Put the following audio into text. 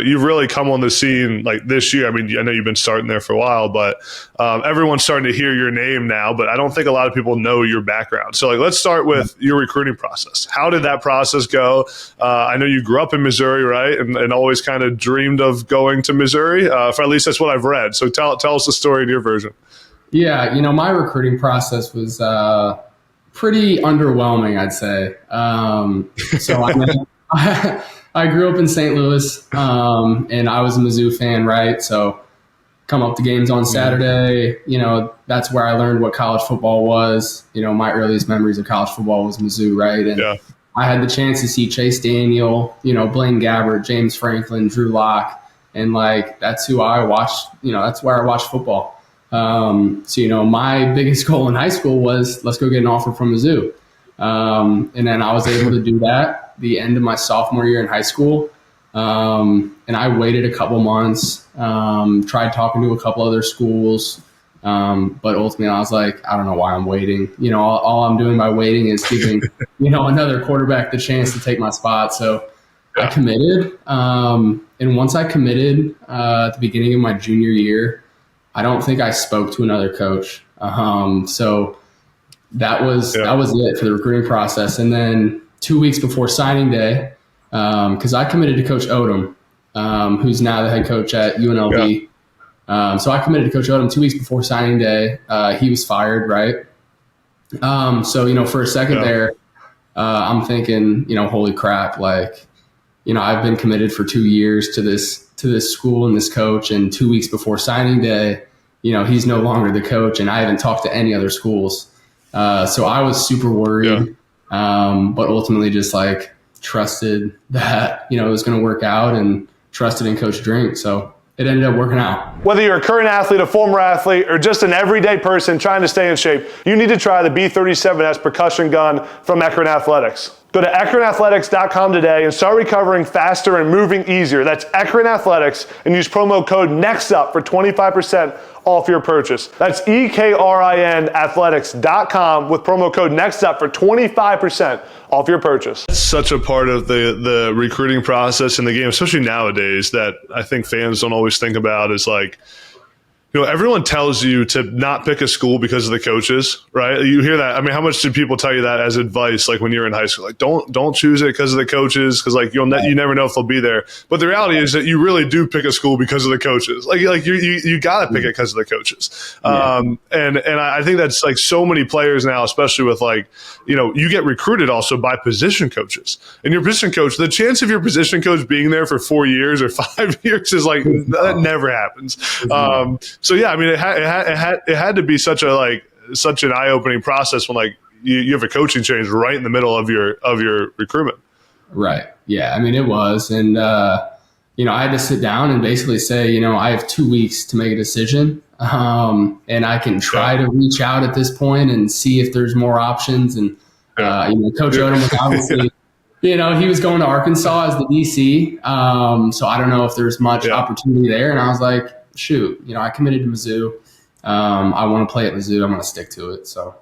You've really come on the scene like this year. I mean, I know you've been starting there for a while, but everyone's starting to hear your name now, but I don't think a lot of people know your background. So like, let's start with your recruiting process. How did that process go? I know you grew up in Missouri, right? And always kind of dreamed of going to Missouri, for at least that's what I've read. So tell us the story in your version. Yeah, my recruiting process was pretty underwhelming, I'd say. So I grew up in St. Louis, and I was a Mizzou fan, right? So come up to games on Saturday, that's where I learned what college football was. My earliest memories of college football was Mizzou, right? And I had the chance to see Chase Daniel, Blaine Gabbert, James Franklin, Drew Lock, and that's who I watched, that's where I watched football. So, my biggest goal in high school was let's go get an offer from Mizzou. And then I was able to do that the end of my sophomore year in high school. And I waited a couple months, tried talking to a couple other schools. But ultimately I was like, I don't know why I'm waiting. All I'm doing by waiting is giving, another quarterback the chance to take my spot. So I committed. And once I committed, at the beginning of my junior year, I don't think I spoke to another coach. So that was it for the recruiting process. And then 2 weeks before signing day, because I committed to Coach Odom, who's now the head coach at UNLV. So I committed to Coach Odom 2 weeks before signing day. He was fired, right? So, for a second there, I'm thinking, holy crap, I've been committed for 2 years to this school and this coach, and 2 weeks before signing day, he's no longer the coach, and I haven't talked to any other schools. So I was super worried, but ultimately just trusted that, it was going to work out, and trusted in Coach Drink. So it ended up working out. Whether you're a current athlete, a former athlete, or just an everyday person trying to stay in shape, you need to try the B37S percussion gun from Ekron Athletics. Go to ekronathletics.com today and start recovering faster and moving easier. That's Ekron Athletics, and use promo code NEXTUP for 25% off your purchase. That's EKRIN athletics.com with promo code NEXTUP for 25% off your purchase. It's such a part of the recruiting process in the game, especially nowadays, that I think fans don't always think about is everyone tells you to not pick a school because of the coaches, right? You hear that. I mean, how much do people tell you that as advice, when you're in high school? Don't choose it because of the coaches, because you never know if they'll be there. But the reality is that you really do pick a school because of the coaches. You got to pick it because of the coaches. And I think that's so many players now, especially with you get recruited also by position coaches. And your position coach, the chance of your position coach being there for 4 years or 5 years is that never happens. So yeah, I mean, it had to be such an eye-opening process when you have a coaching change right in the middle of your recruitment. Right. Yeah. I mean, it was, and I had to sit down and basically say, I have 2 weeks to make a decision, and I can try to reach out at this point and see if there's more options. And Coach Odom was obviously. He was going to Arkansas as the DC, so I don't know if there's much opportunity there. And I was like, shoot, I committed to Mizzou. I want to play at Mizzou. I'm going to stick to it. So